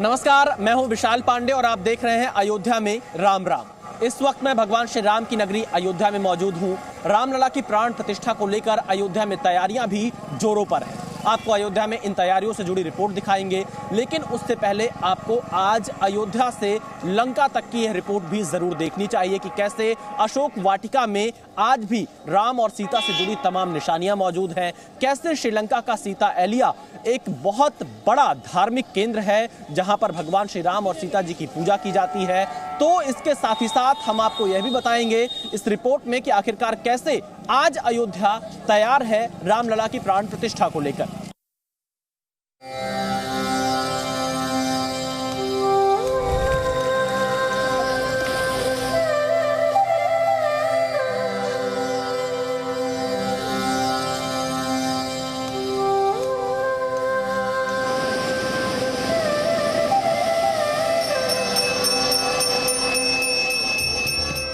नमस्कार, मैं हूं विशाल पांडे और आप देख रहे हैं अयोध्या में राम राम। इस वक्त मैं भगवान श्री राम की नगरी अयोध्या में मौजूद हूं। रामलला की प्राण प्रतिष्ठा को लेकर अयोध्या में तैयारियां भी जोरों पर हैं। आपको अयोध्या में इन तैयारियों से जुड़ी रिपोर्ट दिखाएंगे, लेकिन उससे पहले आपको आज अयोध्या से लंका तक की यह रिपोर्ट भी जरूर देखनी चाहिए कि कैसे अशोक वाटिका में आज भी राम और सीता से जुड़ी तमाम निशानियां मौजूद हैं। कैसे श्रीलंका का सीता एलिया एक बहुत बड़ा धार्मिक केंद्र है जहां पर भगवान श्री राम और सीता जी की पूजा की जाती है। तो इसके साथ ही साथ हम आपको यह भी बताएंगे इस रिपोर्ट में कि आखिरकार कैसे आज अयोध्या तैयार है रामलला की प्राण प्रतिष्ठा को लेकर।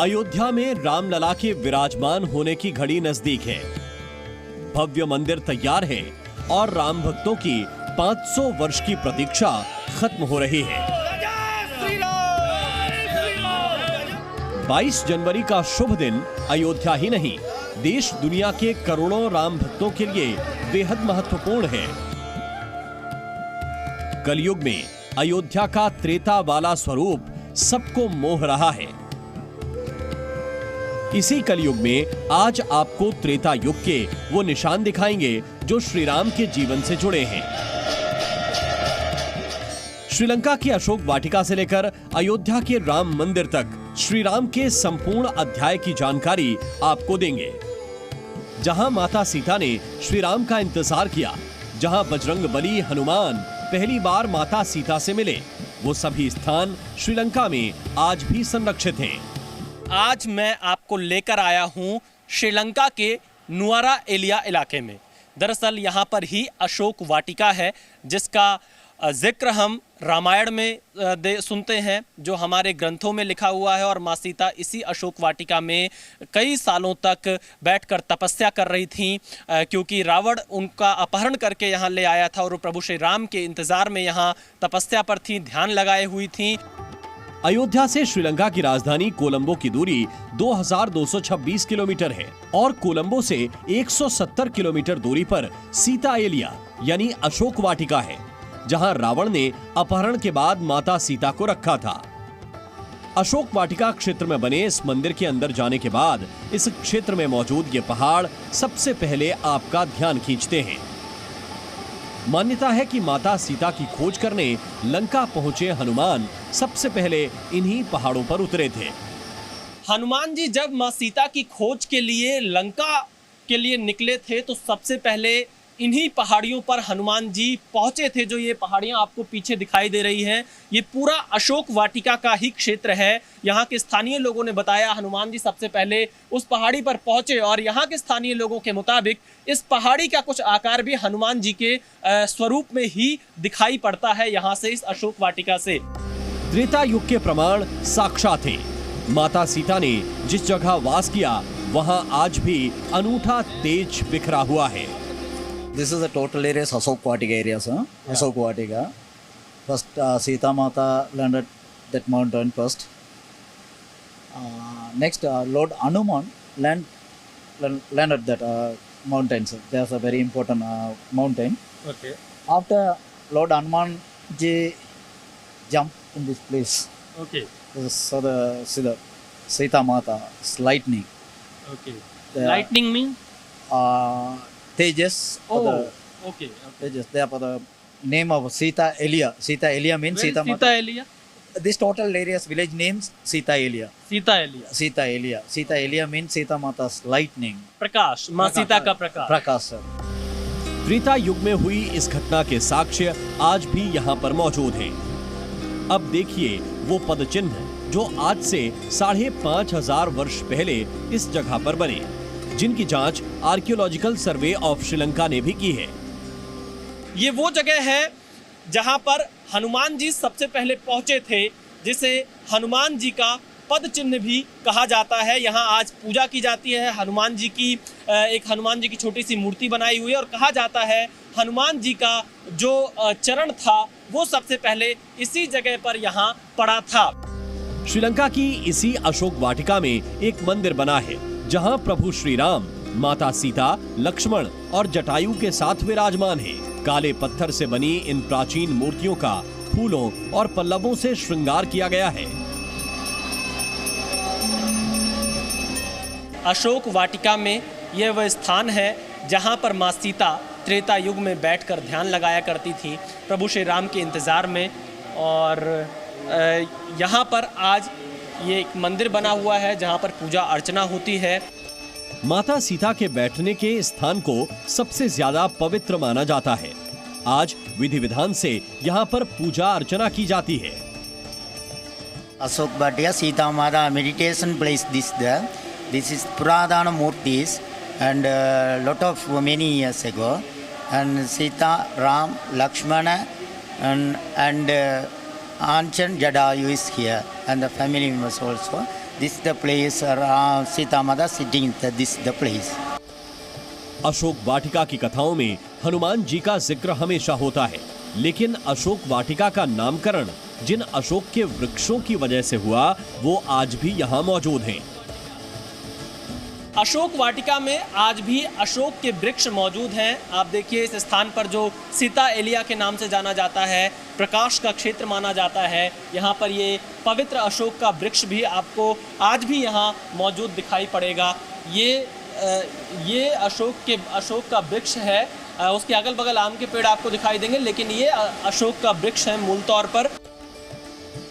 अयोध्या में रामलला के विराजमान होने की घड़ी नजदीक है। भव्य मंदिर तैयार है और राम भक्तों की 500 वर्ष की प्रतीक्षा खत्म हो रही है। 22 जनवरी का शुभ दिन अयोध्या ही नहीं, देश दुनिया के करोड़ों राम भक्तों के लिए बेहद महत्वपूर्ण है। कलयुग में अयोध्या का त्रेता वाला स्वरूप सबको मोह रहा है। इसी कलयुग में आज आपको त्रेता युग के वो निशान दिखाएंगे जो श्री राम के जीवन से जुड़े हैं। श्रीलंका की अशोक वाटिका से लेकर अयोध्या के राम मंदिर तक श्री राम के संपूर्ण अध्याय की जानकारी आपको देंगे। जहां माता सीता ने श्री राम का इंतजार किया, जहां बजरंगबली हनुमान पहली बार माता सीता से मिले, वो सभी स्थान श्रीलंका में आज भी संरक्षित हैं। आज मैं आपको लेकर आया हूं श्रीलंका के नुआरा एलिया इलाके में। दरअसल यहां पर ही अशोक वाटिका है जिसका जिक्र हम रामायण में सुनते हैं, जो हमारे ग्रंथों में लिखा हुआ है। और माँ सीता इसी अशोक वाटिका में कई सालों तक बैठकर तपस्या कर रही थीं, क्योंकि रावण उनका अपहरण करके यहाँ ले आया था और वो प्रभु श्री राम के इंतजार में यहाँ तपस्या पर थीं, ध्यान लगाए हुई थीं। अयोध्या से श्रीलंका की राजधानी कोलंबो की दूरी 2226 किलोमीटर है और कोलंबो से 170 किलोमीटर दूरी पर सीता एलिया यानी अशोक वाटिका है, जहां रावण ने अपहरण के बाद माता सीता को रखा था। अशोक वाटिका क्षेत्र में बने इस मंदिर के अंदर जाने के बाद इस क्षेत्र में मौजूद ये पहाड़ सबसे पहले आपका ध्यान खींचते हैं। मान्यता है कि माता सीता की खोज करने लंका पहुंचे हनुमान सबसे पहले इन्हीं पहाड़ों पर उतरे थे। हनुमान जी जब माँ सीता की खोज के लिए लंका के लिए निकले थे तो सबसे पहले इन्हीं पहाड़ियों पर हनुमान जी पहुंचे थे। जो ये पहाड़ियां आपको पीछे दिखाई दे रही हैं, ये पूरा अशोक वाटिका का ही क्षेत्र है। यहाँ के स्थानीय लोगों ने बताया हनुमान जी सबसे पहले उस पहाड़ी पर पहुंचे और यहाँ के स्थानीय लोगों के मुताबिक इस पहाड़ी का कुछ आकार भी हनुमान जी के स्वरूप में ही दिखाई पड़ता है यहाँ से, इस अशोक वाटिका से। त्रेता युग के प्रमाण साक्षात हैं। माता सीता ने जिस जगह वास किया वहाँ आज भी अनूठा तेज बिखरा हुआ है। This is the total areas Ashok Vatika areas, huh? Yeah. Ashok Vatika. First, Sita Mata landed that mountain first. Next, Lord Hanuman landed that mountains. There's a very important mountain. Okay. After Lord Hanuman ji jumped in this place. Okay. So the Sita Mata's lightning. Okay. Lightning means? Tejas. Okay. Tejas. Therefore, the name of Sita Elia. Sita Elia means Sita Elia. This total area's village names Sita Elia. Sita Elia. Sita Elia. Sita Elia means Sita Mata's lightning. प्रकाश, माँ सीता का प्रकाश। प्रकाश sir. Treta युग में हुई इस घटना के साक्ष्य आज भी यहाँ पर मौजूद हैं। अब देखिए वो पद चिन्ह जो आज से 5500 वर्ष पहले इस जगह पर बने, जिनकी जांच आर्कियोलॉजिकल सर्वे ऑफ श्रीलंका ने भी की है। ये वो जगह है जहां पर हनुमान जी सबसे पहले पहुंचे थे, जिसे हनुमान जी का पद चिन्ह भी कहा जाता है। यहाँ आज पूजा की जाती है। हनुमान जी की एक हनुमान जी की छोटी सी मूर्ति बनाई हुई है और कहा जाता है हनुमान जी का जो चरण था वो सबसे पहले इसी जगह पर यहाँ पड़ा था। श्रीलंका की इसी अशोक वाटिका में एक मंदिर बना है जहां प्रभु श्री राम, माता सीता, लक्ष्मण और जटायु के साथ विराजमान हैं। काले पत्थर से बनी इन प्राचीन मूर्तियों का फूलों और पल्लवों से श्रृंगार किया गया है। अशोक वाटिका में यह वह स्थान है जहां पर मां सीता त्रेता युग में बैठकर ध्यान लगाया करती थी प्रभु श्री राम के इंतजार में। और यहाँ पर आज ये एक मंदिर बना हुआ है जहाँ पर पूजा अर्चना होती है। माता सीता के बैठने के स्थान को सबसे ज्यादा पवित्र माना जाता है। आज विधि विधान से यहाँ पर पूजा अर्चना की जाती है। Ashok Vatika, Sita Mata meditation place this is Puradana Murtis and lot of many years ago, and Sita, Ram, Lakshmana and Anchan Jadayu is here and the family members also. This is the place Sita Mata sitting, this is the place. Ashok Vatika की कथाओं में हनुमान जी का जिक्र हमेशा होता है, लेकिन अशोक वाटिका का नामकरण जिन अशोक के वृक्षों की वजह से हुआ वो आज भी यहाँ मौजूद हैं। अशोक वाटिका में आज भी अशोक के वृक्ष मौजूद हैं। आप देखिए इस स्थान पर जो सीता एलिया के नाम से जाना जाता है, प्रकाश का क्षेत्र माना जाता है, यहाँ पर ये पवित्र अशोक का वृक्ष भी आपको आज भी यहाँ मौजूद दिखाई पड़ेगा। ये अशोक का वृक्ष है। उसके अगल बगल आम के पेड़ आपको दिखाई देंगे, लेकिन ये अशोक का वृक्ष है मूल तौर पर।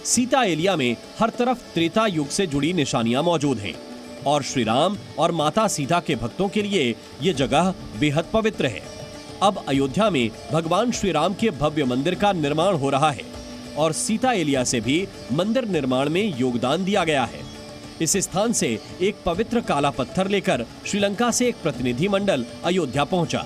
सीता एलिया में हर तरफ त्रेता युग से जुड़ी निशानियां मौजूद हैं और श्री राम और माता सीता के भक्तों के लिए ये जगह बेहद पवित्र है। अब अयोध्या में भगवान श्री राम के भव्य मंदिर का निर्माण हो रहा है और सीता एलिया से भी मंदिर निर्माण में योगदान दिया गया है। इस स्थान से एक पवित्र काला पत्थर लेकर श्रीलंका से एक प्रतिनिधि मंडल अयोध्या पहुंचा।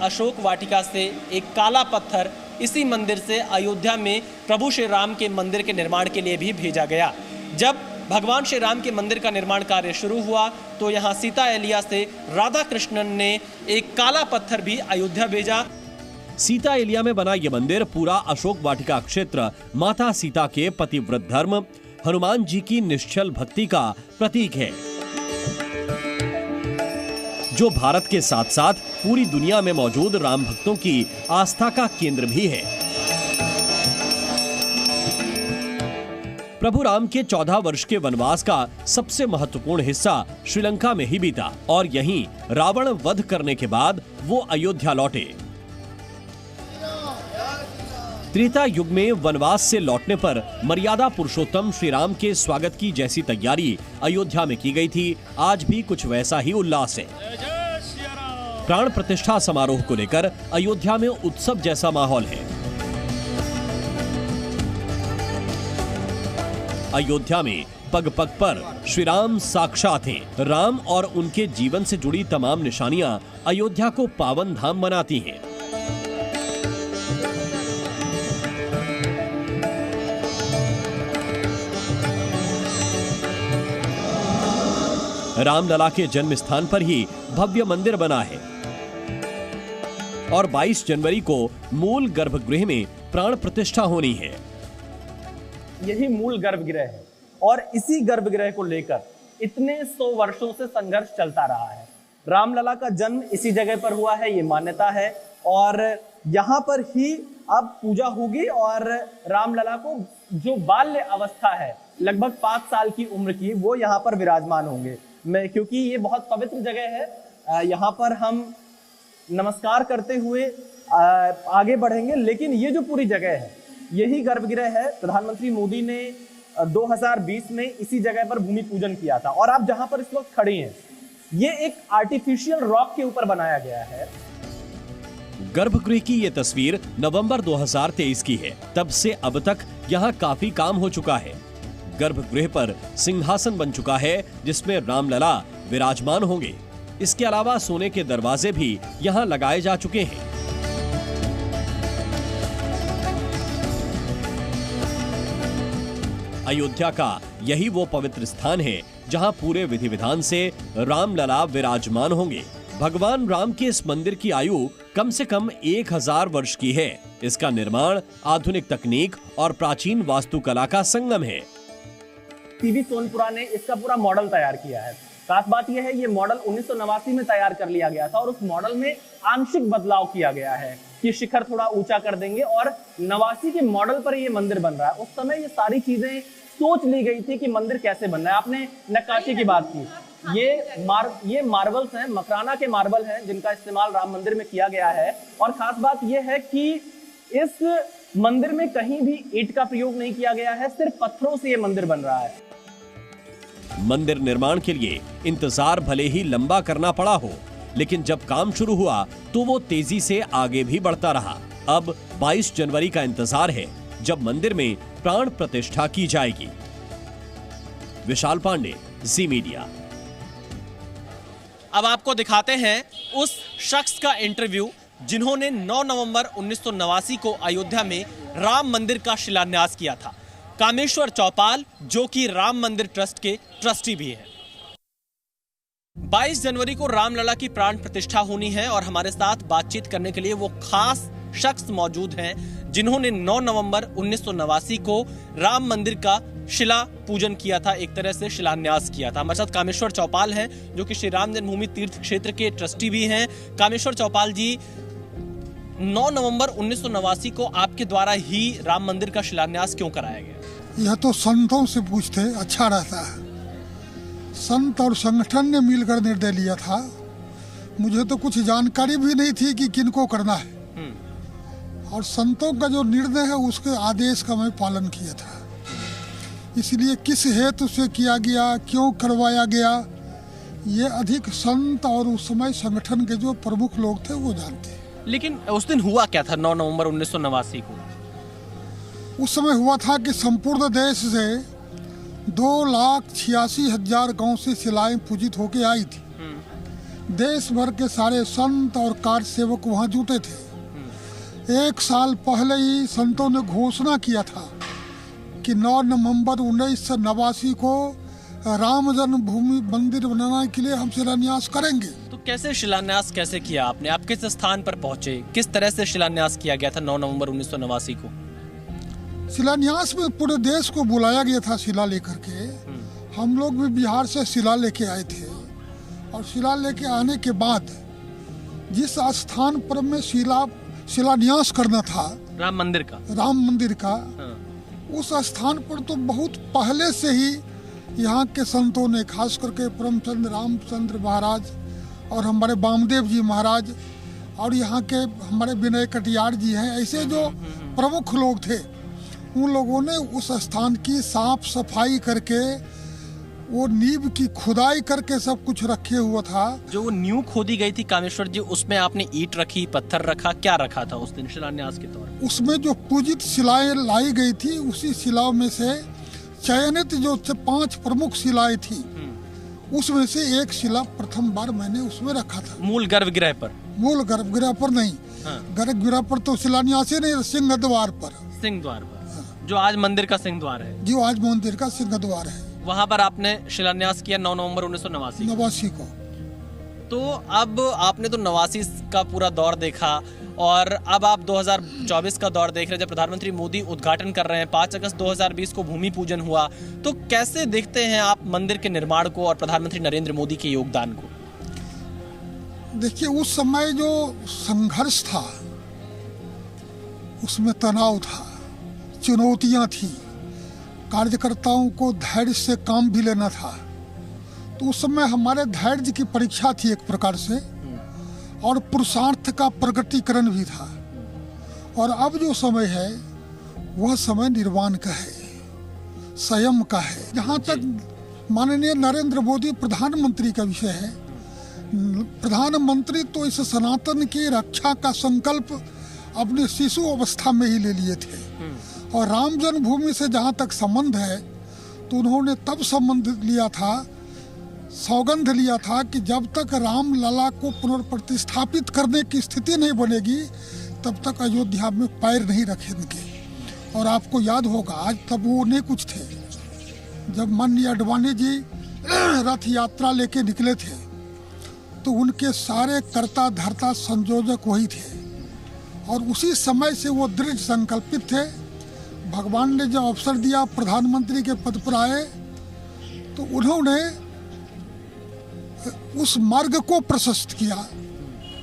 अशोक वाटिका से एक काला पत्थर इसी मंदिर से अयोध्या में प्रभु श्री राम के मंदिर के निर्माण के लिए भी भेजा गया। जब भगवान श्री राम के मंदिर का निर्माण कार्य शुरू हुआ तो यहाँ सीता एलिया से राधा कृष्णन ने एक काला पत्थर भी अयोध्या भेजा। सीता एलिया में बना यह मंदिर पूरा अशोक वाटिका क्षेत्र माता सीता के पतिव्रत धर्म, हनुमान जी की निश्चल भक्ति का प्रतीक है, जो भारत के साथ साथ पूरी दुनिया में मौजूद राम भक्तों की आस्था का केंद्र भी है। प्रभु राम के 14 वर्ष के वनवास का सबसे महत्वपूर्ण हिस्सा श्रीलंका में ही बीता और यहीं रावण वध करने के बाद वो अयोध्या लौटे। त्रेता युग में वनवास से लौटने पर मर्यादा पुरुषोत्तम श्री राम के स्वागत की जैसी तैयारी अयोध्या में की गई थी, आज भी कुछ वैसा ही उल्लास है। प्राण प्रतिष्ठा समारोह को लेकर अयोध्या में उत्सव जैसा माहौल है। अयोध्या में पग पग पर श्री राम साक्षात हैं। राम और उनके जीवन से जुड़ी तमाम निशानियां अयोध्या को पावन धाम बनाती हैं। रामलला के जन्म स्थान पर ही भव्य मंदिर बना है और 22 जनवरी को मूल गर्भगृह में प्राण प्रतिष्ठा होनी है। यही मूल गर्भगृह है और इसी गर्भगृह को लेकर इतने 100 वर्षों से संघर्ष चलता रहा है। रामलला का जन्म इसी जगह पर हुआ है, ये मान्यता है और यहाँ पर ही अब पूजा होगी और रामलला को जो बाल्य अवस्था है लगभग 5 साल की उम्र की, वो यहाँ पर विराजमान होंगे। क्योंकि ये बहुत पवित्र जगह है, यहाँ पर हम नमस्कार करते हुए आगे बढ़ेंगे, लेकिन ये जो पूरी जगह है यही गर्भगृह है। प्रधानमंत्री मोदी ने 2020 में इसी जगह पर भूमि पूजन किया था और आप जहां पर इस वक्त खड़े हैं ये एक आर्टिफिशियल रॉक के ऊपर बनाया गया है। गर्भगृह की ये तस्वीर नवंबर 2023 की है। तब से अब तक यहाँ काफी काम हो चुका है। गर्भगृह पर सिंहासन बन चुका है जिसमें रामलला विराजमान होंगे। इसके अलावा सोने के दरवाजे भी यहाँ लगाए जा चुके हैं। अयोध्या का यही वो पवित्र स्थान है जहाँ पूरे विधि विधान से रामलला विराजमान होंगे। भगवान राम के इस मंदिर की आयु कम से कम 1000 वर्ष की है। इसका निर्माण आधुनिक तकनीक और प्राचीन वास्तुकला का संगम है। पीवी सोनपुरा ने इसका पूरा मॉडल तैयार किया है। खास बात यह है ये मॉडल 1989 में तैयार कर लिया गया था और उस मॉडल में आंशिक बदलाव किया गया है कि शिखर थोड़ा ऊंचा कर देंगे और 89 के मॉडल पर ये मंदिर बन रहा है। उस समय ये सारी चीजें सोच ली गई थी कि मंदिर कैसे बनना है। आपने नक्काशी की बात की, ये मार्बल्स हैं, मकराना के मार्बल हैं जिनका इस्तेमाल राम मंदिर में किया गया है। और खास बात यह है कि इस मंदिर में कहीं भी ईंट का प्रयोग नहीं किया गया है, सिर्फ पत्थरों से ये मंदिर बन रहा है। मंदिर निर्माण के लिए इंतजार भले ही लंबा करना पड़ा हो, लेकिन जब काम शुरू हुआ तो वो तेजी से आगे भी बढ़ता रहा। अब 22 जनवरी का इंतजार है जब मंदिर में प्राण प्रतिष्ठा की जाएगी। विशाल पांडे, जी मीडिया। अब आपको दिखाते हैं उस शख्स का इंटरव्यू जिन्होंने 9 नवंबर 1989 को अयोध्या में राम मंदिर का शिलान्यास किया था। कामेश्वर चौपाल, जो कि राम मंदिर ट्रस्ट के ट्रस्टी भी हैं। 22 जनवरी को रामलला की प्राण प्रतिष्ठा होनी है और हमारे साथ बातचीत करने के लिए वो खास शख्स मौजूद हैं जिन्होंने 9 नवंबर 1989 को राम मंदिर का शिला पूजन किया था, एक तरह से शिलान्यास किया था। हमारे साथ कामेश्वर चौपाल हैं जो कि श्री राम जन्मभूमि तीर्थ क्षेत्र के ट्रस्टी भी हैं। कामेश्वर चौपाल जी, 9 नवंबर 1989 को आपके द्वारा ही राम मंदिर का शिलान्यास क्यों कराया गया? यह तो संतों से पूछते अच्छा रहता है। संत और संगठन ने मिलकर निर्णय लिया था। मुझे तो कुछ जानकारी भी नहीं थी कि किनको करना है, और संतों का जो निर्णय है उसके आदेश का मैं पालन किया था। इसलिए किस हेतु से किया गया, क्यों करवाया गया, ये अधिक संत और उस समय संगठन के जो प्रमुख लोग थे वो जानते हैं। लेकिन उस दिन हुआ क्या था 9 नवंबर 1989 को? उस समय हुआ था कि संपूर्ण देश से 2,86,000 गांव से शिलाएं पूजित होके आई थी। देश भर के सारे संत और कार्य सेवक वहां जुटे थे। एक साल पहले ही संतों ने घोषणा किया था कि 9 नवंबर 1989 को राम जन्मभूमि मंदिर बनाने के लिए हम शिलान्यास करेंगे। तो कैसे शिलान्यास कैसे किया आपने? आप किस स्थान पर पहुंचे? किस तरह से शिलान्यास किया गया था 9 नवंबर 1989 को? शिलान्यास में पूरे देश को बुलाया गया था शिला लेकर के। हम लोग भी बिहार से शिला लेके आए थे, और शिला लेके आने के बाद जिस स्थान पर में शिलान्यास करना था राम मंदिर का, उस स्थान पर तो बहुत पहले से ही यहाँ के संतों ने, खास करके परमचंद रामचंद्र महाराज और हमारे वामदेव जी महाराज और यहाँ के हमारे विनय कटियार जी हैं, ऐसे जो प्रमुख लोग थे, उन लोगों ने उस स्थान की साफ सफाई करके, वो नींव की खुदाई करके सब कुछ रखे हुआ था। जो वो नींव खोदी गई थी कामेश्वर जी, उसमें आपने ईंट रखी, पत्थर रखा, क्या रखा था उस दिन शिलान्यास के तौर? उसमें जो पूजित शिलाएं लाई गई थी, उसी शिलाओं में से चयनित जो 5 प्रमुख शिलाएं थी, उसमें से एक शिला प्रथम बार मैंने उसमें रखा था। मूल गर्भगृह पर? मूल गर्भगृह पर नहीं, गर्भगृह पर तो शिलान्यास ही नहीं, सिंह द्वार पर। सिंह द्वार पर, जो आज मंदिर का सिंह द्वार है। जो आज मंदिर का सिंह द्वार है, वहाँ पर आपने शिलान्यास किया 9 नवंबर 1989 को। तो अब आपने तो 89 का पूरा दौर देखा और अब आप 2024 का दौर देख रहे हैं, जब प्रधानमंत्री मोदी उद्घाटन कर रहे हैं। 5 अगस्त 2020 को भूमि पूजन हुआ। तो कैसे देखते हैं आप मंदिर के निर्माण को और प्रधानमंत्री नरेंद्र मोदी के योगदान को? देखिए, उस समय जो संघर्ष था उसमें तनाव था, चुनौतियां थी, कार्यकर्ताओं को धैर्य से काम भी लेना था। तो उस समय हमारे धैर्य की परीक्षा थी एक प्रकार से, और पुरुषार्थ का प्रकटीकरण भी था। और अब जो समय है वह समय निर्वाण का है, संयम का है। जहाँ तक माननीय नरेंद्र मोदी प्रधानमंत्री का विषय है, प्रधानमंत्री तो इस सनातन की रक्षा का संकल्प अपने शिशु अवस्था में ही ले लिए थे। और राम जन्मभूमि से जहाँ तक संबंध है, तो उन्होंने तब संबंध लिया था, सौगंध लिया था कि जब तक राम लला को पुनर्प्रतिष्ठापित करने की स्थिति नहीं बनेगी, तब तक अयोध्या में पैर नहीं रखेंगे। और आपको याद होगा, आज तब वो नहीं कुछ थे, जब माननीय अडवाणी जी रथ यात्रा लेके निकले थे, तो उनके सारे कर्ता धर्ता संयोजक वही थे और उसी समय से वो दृढ़ संकल्पित थे। भगवान ने जब अवसर दिया प्रधानमंत्री के पद पर आए तो उन्होंने उस मार्ग को प्रशस्त किया।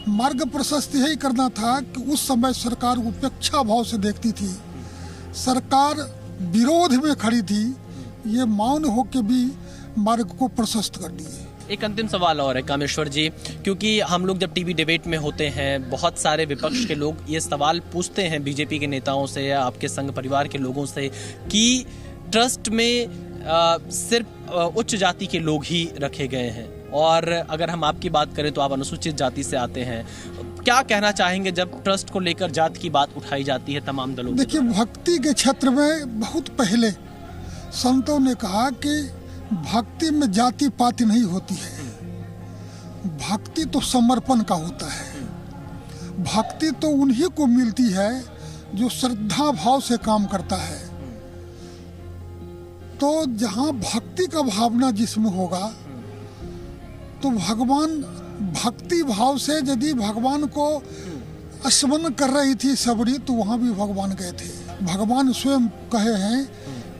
मार्ग प्रशस्त यही करना था कि उस समय सरकार उपेक्षा भाव से देखती थी, सरकार विरोध में खड़ी थी, ये मौन होकर भी मार्ग को प्रशस्त कर दिए। एक अंतिम सवाल और है कामेश्वर जी, क्योंकि हम लोग जब टीवी डिबेट में होते हैं बहुत सारे विपक्ष के लोग ये सवाल पूछते हैं बीजेपी के नेताओं से या आपके संघ परिवार के लोगों से कि ट्रस्ट में सिर्फ उच्च जाति के लोग ही रखे गए हैं और अगर हम आपकी बात करें तो आप अनुसूचित जाति से आते हैं। क्या कहना चाहेंगे जब ट्रस्ट को लेकर जाति की बात उठाई जाती है तमाम दलों? देखिए, भक्ति के क्षेत्र में बहुत पहले संतों ने कहा कि भक्ति में जाति पाति नहीं होती है, भक्ति तो समर्पण का होता है। भक्ति तो उन्हीं को मिलती है जो श्रद्धा भाव से काम करता है। तो जहाँ भक्ति का भावना जिसमें होगा तो भगवान भक्ति भाव से यदि भगवान को स्मरण कर रही थी सबरी तो वहाँ भी भगवान गए थे। भगवान स्वयं कहे हैं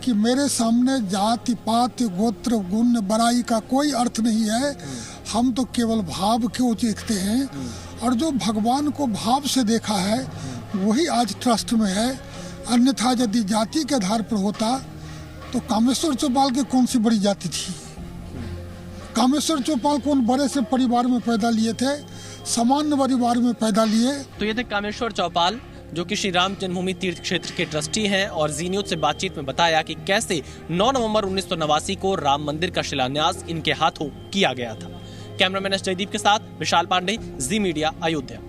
कि मेरे सामने जाति पात गोत्र गुण बड़ाई का कोई अर्थ नहीं है, हम तो केवल भाव को देखते हैं और जो भगवान को भाव से देखा है वही आज ट्रस्ट में है। अन्यथा यदि जाति के आधार पर होता तो कामेश्वर चौपाल की कौन सी बड़ी जाति थी? कामेश्वर चौपाल कौन बड़े से परिवार में पैदा लिए थे, सामान्य परिवार में पैदा लिए। तो ये थे कामेश्वर चौपाल जो कि श्री राम जन्मभूमि तीर्थ क्षेत्र के ट्रस्टी हैं और जी न्यूज से बातचीत में बताया कि कैसे 9 नवंबर 1989 को राम मंदिर का शिलान्यास इनके हाथों किया गया था। कैमरामैन एस जयदीप के साथ विशाल पांडे, जी मीडिया, अयोध्या।